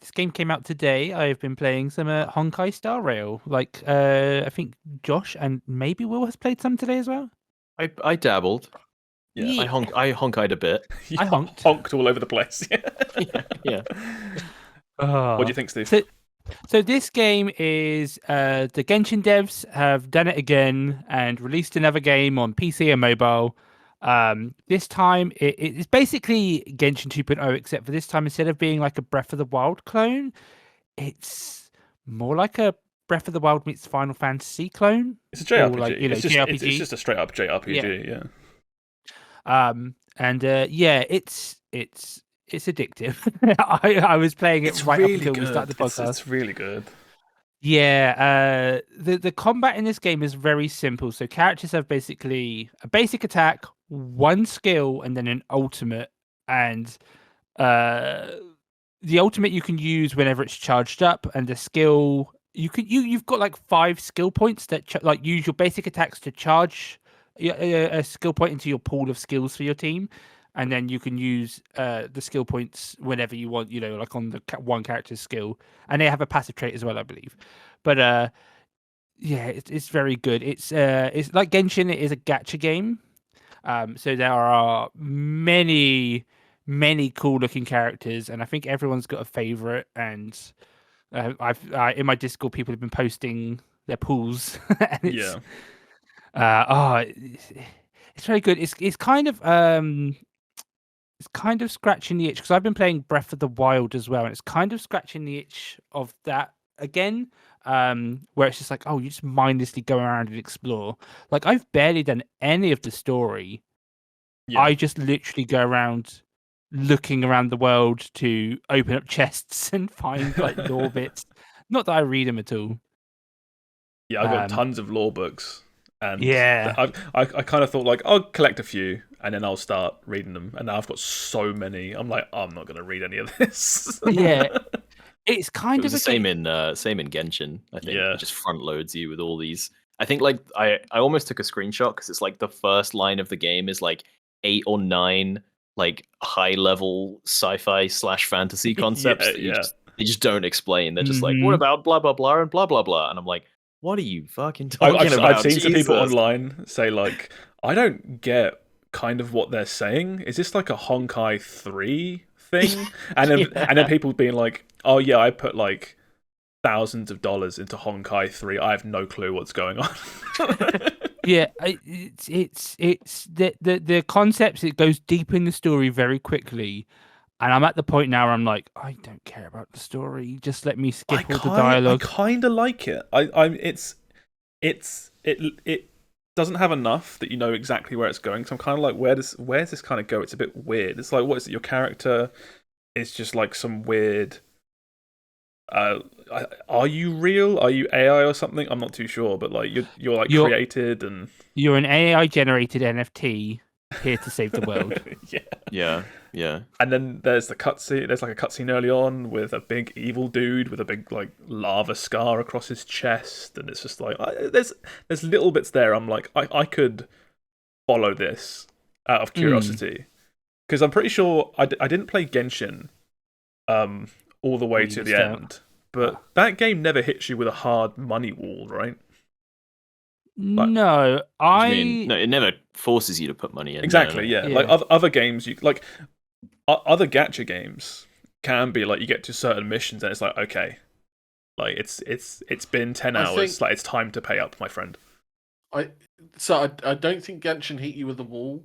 this game came out today. I've been playing some Honkai Star Rail. I think Josh and maybe Will has played some today as well. I dabbled. Yeah. I honkeyed a bit. You I honked. honked all over the place. Yeah. What do you think, Steve? So this game is the Genshin devs have done it again and released another game on PC and mobile. This time it's basically Genshin 2.0, except for this time instead of being like a Breath of the Wild clone, it's more like a Breath of the Wild meets Final Fantasy clone. It's a JRPG. Or like, it's JRPG. It's just a straight up JRPG. Yeah. It's addictive. I was playing it right up until we started the podcast. It's really good. Yeah, the combat in this game is very simple. So characters have basically a basic attack, one skill, and then an ultimate. And the ultimate you can use whenever it's charged up, and the skill you've got like 5 skill points that use your basic attacks to charge a skill point into your pool of skills for your team. And then you can use the skill points whenever you want, like on the one character's skill. And they have a passive trait as well, I believe. But yeah, it's very good. It's like Genshin. It is a gacha game. So there are many cool looking characters, and I think everyone's got a favorite. And I've in my Discord, people have been posting their pools. And it's, it's very good. It's kind of scratching the itch because I've been playing Breath of the Wild as well, and it's kind of scratching the itch of that again, where it's just like, oh, you just mindlessly go around and explore. Like, I've barely done any of the story. Yeah. I just literally go around looking around the world to open up chests and find like lore bits. Not that I read them at all. Yeah, I've got tons of lore books. And yeah, I kind of thought like I'll collect a few and then I'll start reading them. And now I've got so many. I'm like, I'm not going to read any of this. Yeah, it's kind of the same in Genshin. I think it just front loads you with all these. I think like I almost took a screenshot because it's like the first line of the game is like 8 or 9 like high level sci-fi / fantasy concepts that they just don't explain. They're just like, what about blah blah blah and blah blah blah, and I'm like, what are you fucking talking about? I've seen some people online say like, I don't get kind of what they're saying. Is this like a Honkai 3 thing? And then people being like, oh yeah, I put like thousands of dollars into Honkai 3. I have no clue what's going on. Yeah, it's the concepts. It goes deep in the story very quickly. And I'm at the point now where I'm like, I don't care about the story. Just let me skip all the dialogue. I kind of like it. It doesn't have enough that you know exactly where it's going. So I'm kind of like, where's this kind of go? It's a bit weird. It's like, what is it? Your character is just like some weird. Are you real? Are you AI or something? I'm not too sure, but like you're created and you're an AI generated NFT here to save the world. Yeah. And then there's the cutscene. There's like a cutscene early on with a big evil dude with a big like lava scar across his chest, and it's just like there's little bits there. I'm like I could follow this out of curiosity because I'm pretty sure I didn't play Genshin all the way to the end, but that game never hits you with a hard money wall, right? Like, no, it never forces you to put money in. Exactly, yeah. Like other games, other gacha games can be like you get to certain missions and it's like, okay, like it's been 10 hours, like it's time to pay up, my friend. I don't think Genshin hit you with a wall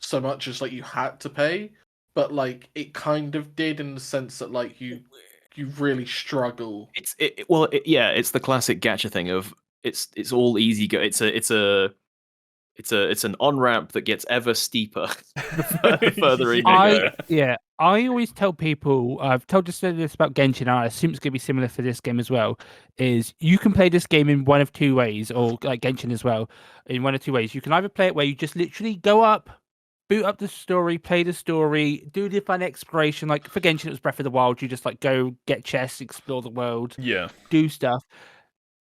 so much as like you had to pay, but like it kind of did in the sense that like you really struggle. It's the classic gacha thing of it's all easy go. It's an on ramp that gets ever steeper the further you go. Yeah, I always tell people, I've told this about Genshin, and I assume it's going to be similar for this game as well, is you can play this game in one of 2 ways, or like Genshin as well, in one of 2 ways. You can either play it where you just literally go up, boot up the story, play the story, do the fun exploration. Like for Genshin, it was Breath of the Wild. You just like go get chests, explore the world, do stuff.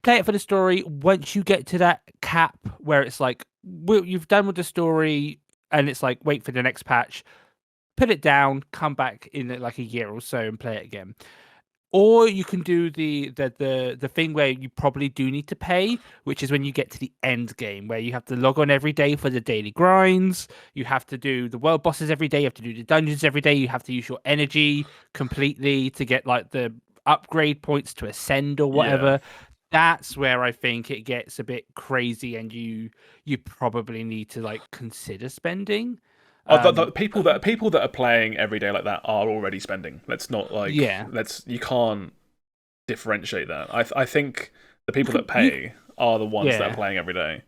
Play it for the story. Once you get to that cap where it's like, you've done with the story and it's like, wait for the next patch, put it down, come back in like a year or so and play it again. Or you can do the thing where you probably do need to pay, which is when you get to the end game, where you have to log on every day for the daily grinds. You have to do the world bosses every day. You have to do the dungeons every day. You have to use your energy completely to get like the upgrade points to ascend or whatever. That's where I think it gets a bit crazy, and you probably need to like consider spending. The people that are playing every day like that are already spending. Let's not like Yeah. you can't differentiate that. I think the people that pay are the ones that are playing every day.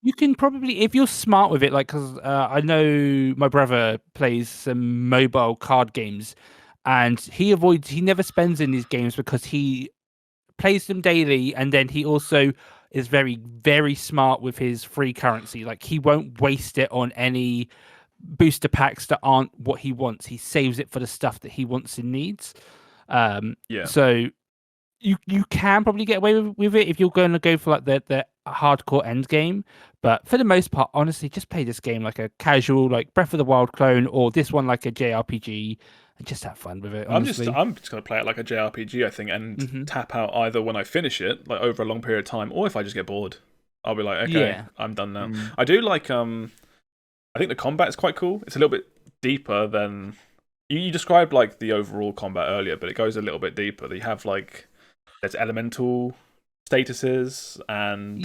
You can probably, if you're smart with it, like, because I know my brother plays some mobile card games, and he never spends in these games because he plays them daily, and then he also is very, very smart with his free currency. Like, he won't waste it on any booster packs that aren't what he wants. He saves it for the stuff that he wants and needs. So you can probably get away with it if you're going to go for like the hardcore end game. But for the most part, honestly, just play this game like a casual, like Breath of the Wild clone, or this one like a JRPG, and just have fun with it. Honestly. I'm just gonna play it like a JRPG, I think, and tap out either when I finish it, like over a long period of time, or if I just get bored, I'll be like, okay, I'm done now. I do like I think the combat is quite cool. It's a little bit deeper than you described like the overall combat earlier, but it goes a little bit deeper. You have like there's elemental statuses and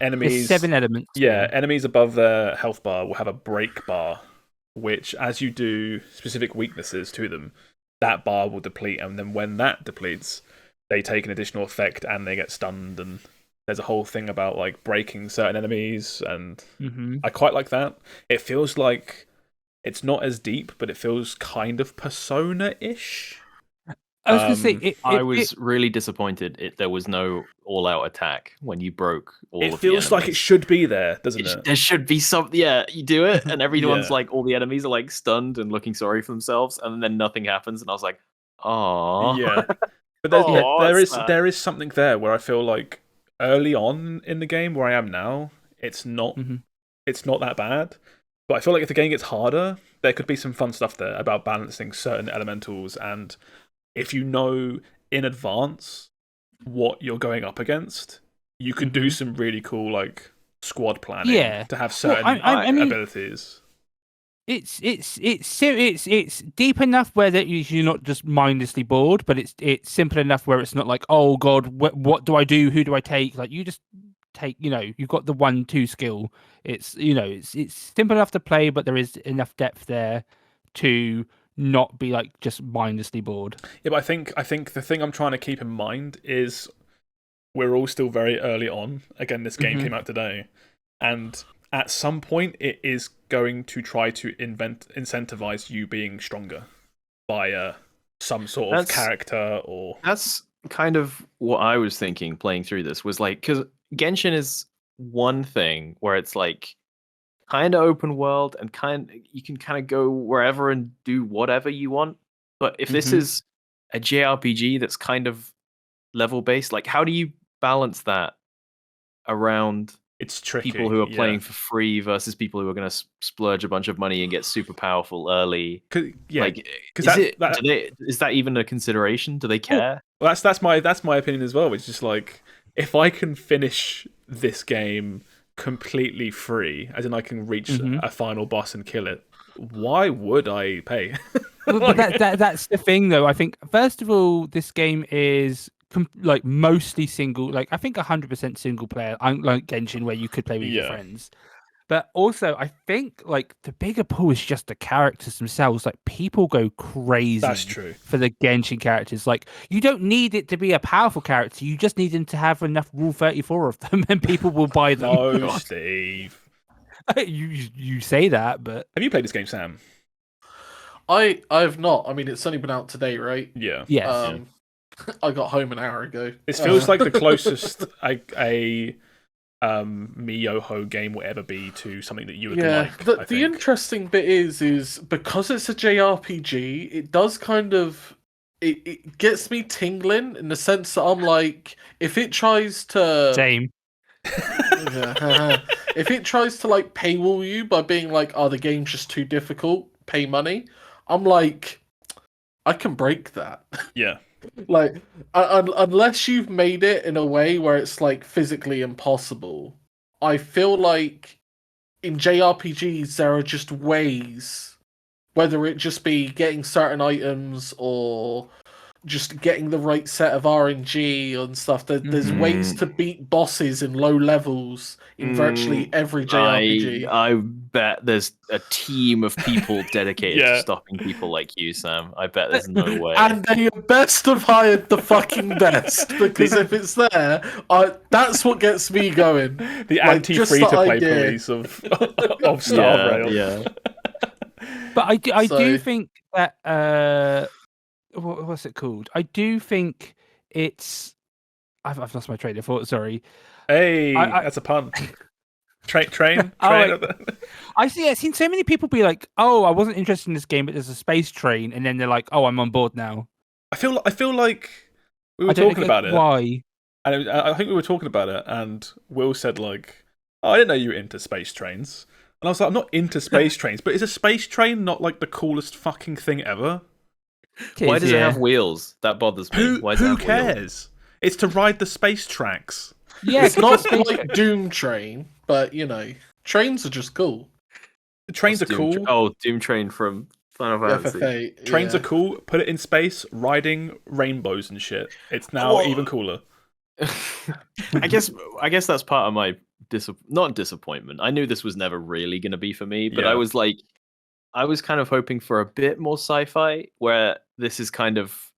enemies. There's 7 elements. Enemies above their health bar will have a break bar, which as you do specific weaknesses to them, that bar will deplete, and then when that depletes, they take an additional effect and they get stunned, and there's a whole thing about like breaking certain enemies, and I quite like that. It feels like it's not as deep, but it feels kind of Persona-ish. I was going to say, I was really disappointed. There was no all-out attack when you broke all of the enemies. It feels like it should be there, doesn't it? There should be some. Yeah, you do it, and everyone's like, all the enemies are like stunned and looking sorry for themselves, and then nothing happens, and I was like, oh. Yeah, but there is something there where I feel like early on in the game where I am now, it's not that bad. But I feel like if the game gets harder, there could be some fun stuff there about balancing certain elementals, and if you know in advance what you're going up against, you can do some really cool like squad planning to have certain abilities. It's deep enough where that you're not just mindlessly bored, but it's simple enough where it's not like, oh god, what do I do? Who do I take? Like, you just take, you've got the 1-2 skill. It's it's simple enough to play, but there is enough depth there to not be like just mindlessly bored. Yeah, but I think the thing I'm trying to keep in mind is we're all still very early on. Again, this game came out today, and at some point it is going to try to incentivize you being stronger via some sort of character or. That's kind of what I was thinking playing through this, was like, because Genshin is one thing where it's like kind of open world and you can kind of go wherever and do whatever you want. But if this is a JRPG that's kind of level based, like, how do you balance that around it's tricky. People who are playing for free versus people who are going to splurge a bunch of money and get super powerful early? Is that even a consideration? Do they care? Well, that's my opinion as well. It's just like, if I can finish this game completely free, as in I can reach a final boss and kill it, why would I pay? But that's the thing, though. I think first of all, this game is like mostly single, like I think 100% single player, unlike Genshin where you could play with your friends. But also, I think like the bigger pull is just the characters themselves. Like, people go crazy. That's true. For the Genshin characters. Like, you don't need it to be a powerful character. You just need them to have enough Rule 34 of them, and people will buy them. No, Steve. You say that, but have you played this game, Sam? I have not. I mean, it's only been out today, right? Yeah. Yes. I got home an hour ago. This feels like the closest a Miyoho game will ever be to something that you would like. The interesting bit is because it's a JRPG, it does kind of it gets me tingling in the sense that I'm like, if it tries to same. If it tries to like paywall you by being like, oh, the game's just too difficult, pay money, I'm like, I can break that. Yeah. Like, unless you've made it in a way where it's like physically impossible, I feel like in JRPGs there are just ways, whether it just be getting certain items or just getting the right set of RNG and stuff. There's ways to beat bosses in low levels in virtually every JRPG. I bet there's a team of people dedicated to stopping people like you, Sam. I bet there's no way. And they best have hired the fucking best, because if it's there, that's what gets me going. The anti-free-to-play police of Star Rail. Yeah. But I do think that what's it called? I do think it's. I've lost my train of thought. Sorry. Hey, that's a pun. Train. I've seen so many people be like, "Oh, I wasn't interested in this game, but there's a space train," and then they're like, "Oh, I'm on board now." I feel like we were talking about it. Why? And I think we were talking about it, and Will said like, "Oh, I didn't know you were into space trains." And I was like, "I'm not into space trains, but is a space train not like the coolest fucking thing ever?" Why does it have wheels? That bothers me. Who cares? It's to ride the space tracks. Yeah, it's not like Doom Train, but trains are just cool. The trains are cool. Doom Train from Final Fantasy. Trains are cool. Put it in space, riding rainbows and shit. It's now even cooler. I guess that's part of my not disappointment. I knew this was never really going to be for me, but I was kind of hoping for a bit more sci-fi, where this is kind of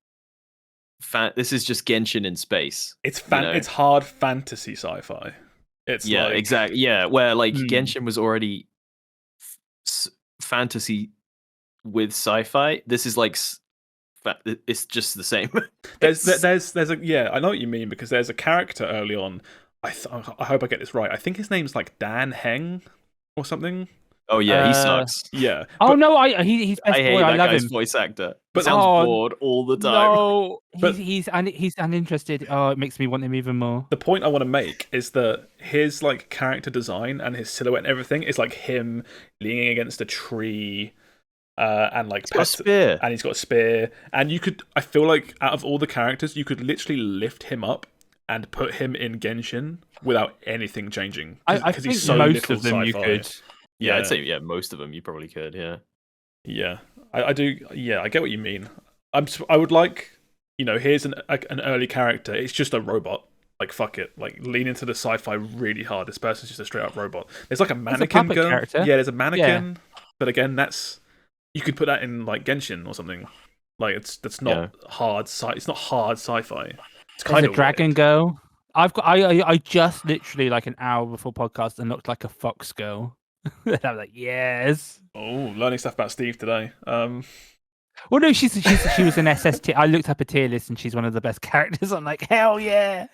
this is just Genshin in space. It's it's hard fantasy sci-fi. It's exactly. Yeah, where like Genshin was already fantasy with sci-fi. This is like it's just the same. There's a I know what you mean, because there's a character early on. I hope I get this right. I think his name's like Dan Heng or something. Oh yeah, he sucks. Yeah. Oh no, he's best boy. I love guy's him. voice actor. But sounds bored all the time. No, he's uninterested. Oh, it makes me want him even more. The point I want to make is that his like character design and his silhouette and everything is like him leaning against a tree, and like he's got a spear. And he's got a spear. And I feel like out of all the characters, you could literally lift him up and put him in Genshin without anything changing. I think he's so most of them sci-fi. You could. Yeah, I'd say most of them you probably could. Yeah, I do. Yeah, I get what you mean. I would like, here's an early character. It's just a robot. Like fuck it. Like lean into the sci-fi really hard. This person's just a straight up robot. There's like a mannequin girl. Character. Yeah, there's a mannequin. Yeah. But again, you could put that in like Genshin or something. Like that's not hard it's not hard sci-fi. It's kind of a dragon girl. I just literally like an hour before podcast and looked like a fox girl. And I was like, yes. Oh, learning stuff about Steve today. Well, no, she was an SST. I looked up a tier list and she's one of the best characters. I'm like, hell yeah.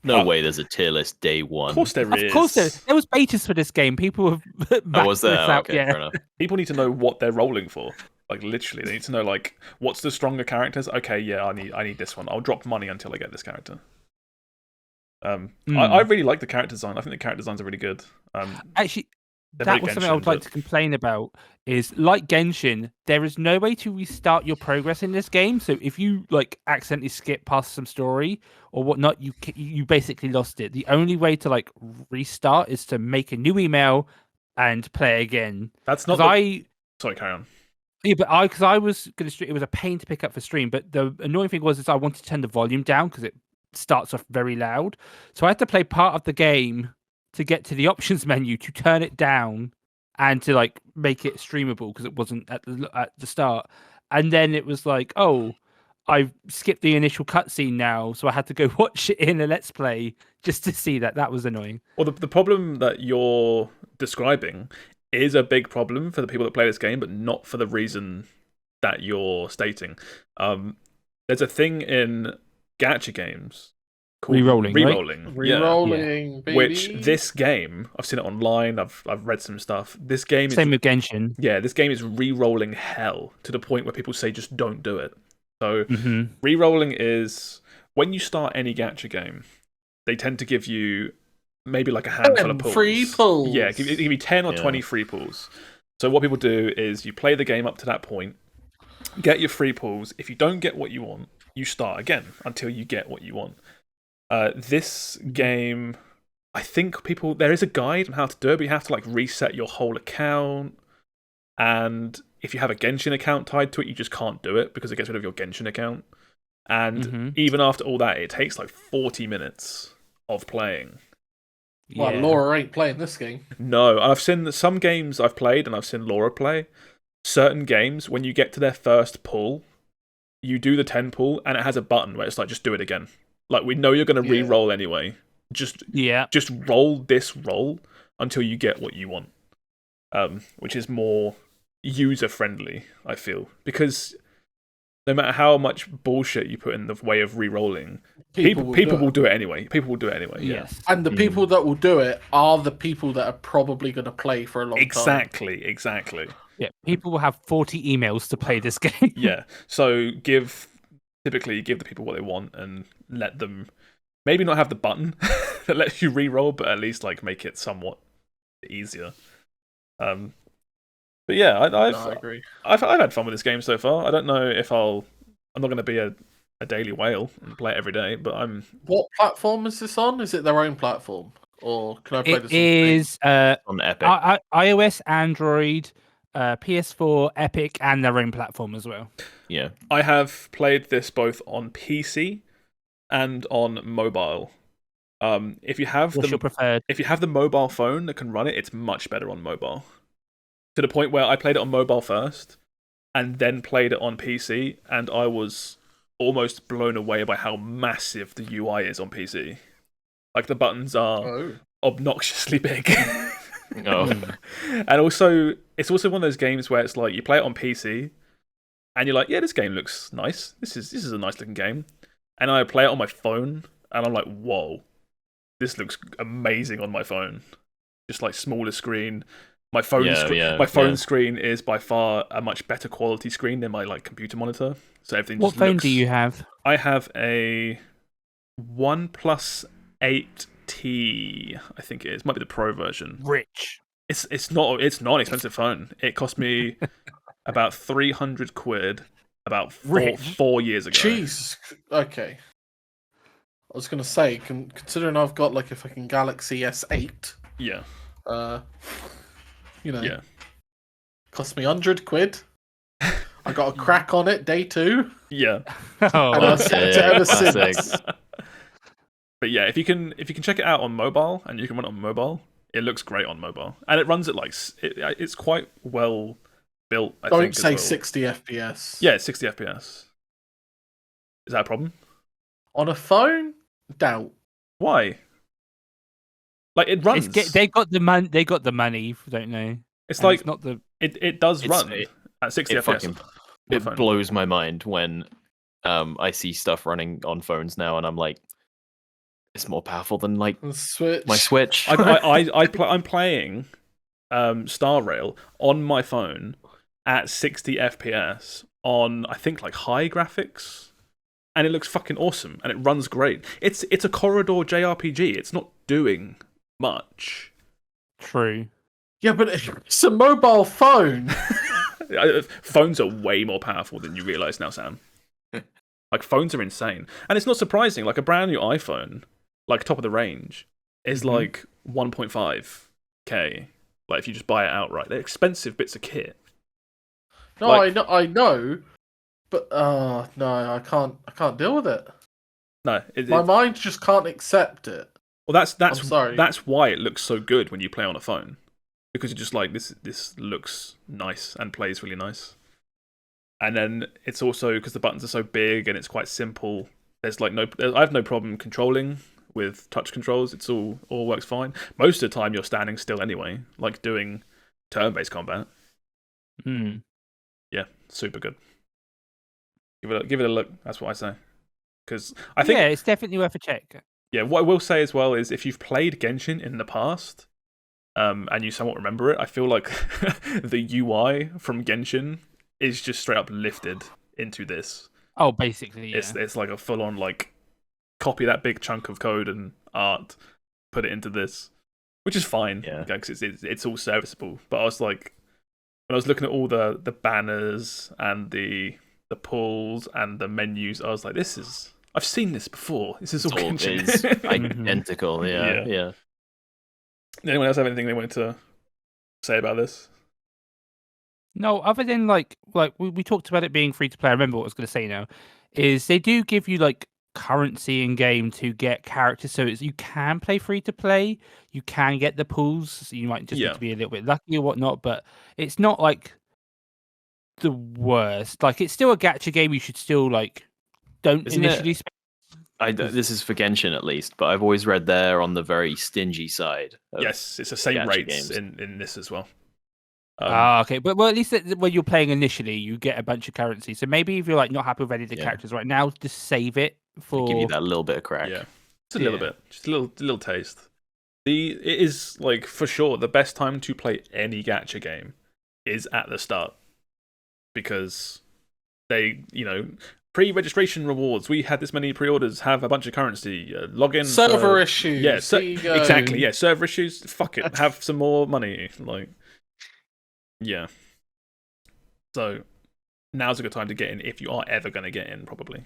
No way there's a tier list day one. Of course there is. Of course there was betas for this game. People have was there? Okay, fair enough. People need to know what they're rolling for. Like literally, they need to know like what's the stronger characters. Okay, yeah, I need this one. I'll drop money until I get this character. I really like the character design. I think the character designs are really good. Actually, that was something I would like to complain about. Is like Genshin, there is no way to restart your progress in this game. So if you like accidentally skip past some story or whatnot, you basically lost it. The only way to like restart is to make a new email and play again. That's not. Sorry, carry on. Yeah, but because I was gonna stream, it was a pain to pick up for stream. But the annoying thing was I wanted to turn the volume down because it starts off very loud. So I had to play part of the game to get to the options menu to turn it down and to like make it streamable because it wasn't at the start. And then it was like, oh, I've skipped the initial cutscene now, so I had to go watch it in a Let's Play just to see that. That was annoying. Well, the problem that you're describing is a big problem for the people that play this game, but not for the reason that you're stating. There's a thing in gacha games called rerolling, baby. Which this game, I've seen it online, I've read some stuff. This game Same with Genshin. Yeah, this game is rerolling hell to the point where people say just don't do it. So rerolling is when you start any gacha game, they tend to give you maybe like a handful of pulls. Free pulls. Yeah, give you 10 or 20 free pulls. So what people do is you play the game up to that point, get your free pulls. If you don't get what you want, you start again until you get what you want. This game, I think there is a guide on how to do it, but you have to like reset your whole account. And if you have a Genshin account tied to it, you just can't do it because it gets rid of your Genshin account. And even after all that, it takes like 40 minutes of playing. Well, Laura ain't playing this game. No, I've seen some games I've played and I've seen Laura play. Certain games, when you get to their first pull, you do the 10 pull and it has a button where it's like, just do it again. Like, we know you're going to re-roll anyway. Just roll this roll until you get what you want. Which is more user-friendly, I feel. Because no matter how much bullshit you put in the way of re-rolling, people will do it anyway. People will do it anyway, yes. And the people that will do it are the people that are probably going to play for a long time. Exactly. Yeah, people will have 40 emails to play this game. Yeah, so typically give the people what they want and let them maybe not have the button that lets you re-roll, but at least like make it somewhat easier. But yeah, I agree. I've had fun with this game so far. I don't know if I'm not going to be a daily whale and play it every day, but I'm. What platform is this on? Is it their own platform, or can I play this? It is on Epic, iOS, Android, PS4, Epic, and their own platform as well. Yeah, I have played this both on PC and on mobile. If you have What's your preferred? If you have the mobile phone that can run it, it's much better on mobile. To the point where I played it on mobile first, and then played it on PC, and I was almost blown away by how massive the UI is on PC. Like, the buttons are obnoxiously big. And also, it's also one of those games where it's like, you play it on PC, and you're like, yeah, this game looks nice. This is a nice looking game. And I play it on my phone, and I'm like, whoa, this looks amazing on my phone. Just like smaller screen. My phone screen is by far a much better quality screen than my like computer monitor. So everything. What phone do you have? I have a OnePlus 8T. I think it is. Might be the Pro version. Rich. It's not an expensive phone. It cost me about 300 quid about 4 years ago. Jeez. Okay. I was gonna say, considering I've got like a fucking Galaxy S8. Yeah. Cost me 100 quid. I got a crack on it day 2. Yeah. And I've kept it ever since. But yeah, if you can check it out on mobile and you can run it on mobile, it looks great on mobile, and it runs at like it's quite well built. I think. Don't say 60 FPS. Yeah, it's 60 FPS. Is that a problem? On a phone? Doubt. Why? Like, it runs. They got the money. They got the money. Don't know. It's like it's not the. It does run at 60 FPS. It blows my mind when I see stuff running on phones now, and I'm like, it's more powerful than like Switch. My Switch. I'm playing Star Rail on my phone at 60 FPS on, I think, like high graphics. And it looks fucking awesome, and it runs great. It's a corridor JRPG. It's not doing much. True. Yeah, but it's a mobile phone. Phones are way more powerful than you realise now, Sam. Like, phones are insane. And it's not surprising. Like, a brand new iPhone, like top of the range, is like 1.5K. Like, if you just buy it outright. They're expensive bits of kit. No, like, I know. But no, I can't deal with it. No, my mind just can't accept it. Well, that's why it looks so good when you play on a phone, because you're just like, this looks nice and plays really nice. And then it's also because the buttons are so big and it's quite simple. There's like I have no problem controlling with touch controls. It's all works fine. Most of the time you're standing still anyway, like doing turn-based combat. Yeah, super good. Give it a look. That's what I say. Because I think it's definitely worth a check. Yeah, what I will say as well is if you've played Genshin in the past, and you somewhat remember it, I feel like the UI from Genshin is just straight up lifted into this. Oh, basically, yeah. It's like a full on like copy that big chunk of code and art, put it into this, which is fine. Yeah, because it's all serviceable. But I was like, when I was looking at all the banners and the the pools and the menus, I was like, I've seen this before. This is all It Genshin. is identical. Yeah. Anyone else have anything they wanted to say about this? No, other than like we talked about it being free to play. I remember what I was going to say now is they do give you like currency in game to get characters, so you can play free to play. You can get the pools, so you might just need to be a little bit lucky or whatnot. But it's not like the worst. Like it's still a gacha game. You should still like don't initially. This is for Genshin at least, but I've always read they're on the very stingy side. Yes, it's the same rates in this as well. Okay, but at least when you're playing initially, you get a bunch of currency. So maybe if you're like not happy with any of the characters right now, just save it for give you that little bit of crack. Yeah, just a little bit, just a little taste. It is like for sure the best time to play any gacha game is at the start because they, pre-registration rewards. We had this many pre-orders. Have a bunch of currency. Login server issues. Yeah, exactly. Yeah, server issues. Fuck it. Have some more money. Yeah. So now's a good time to get in if you are ever going to get in, probably.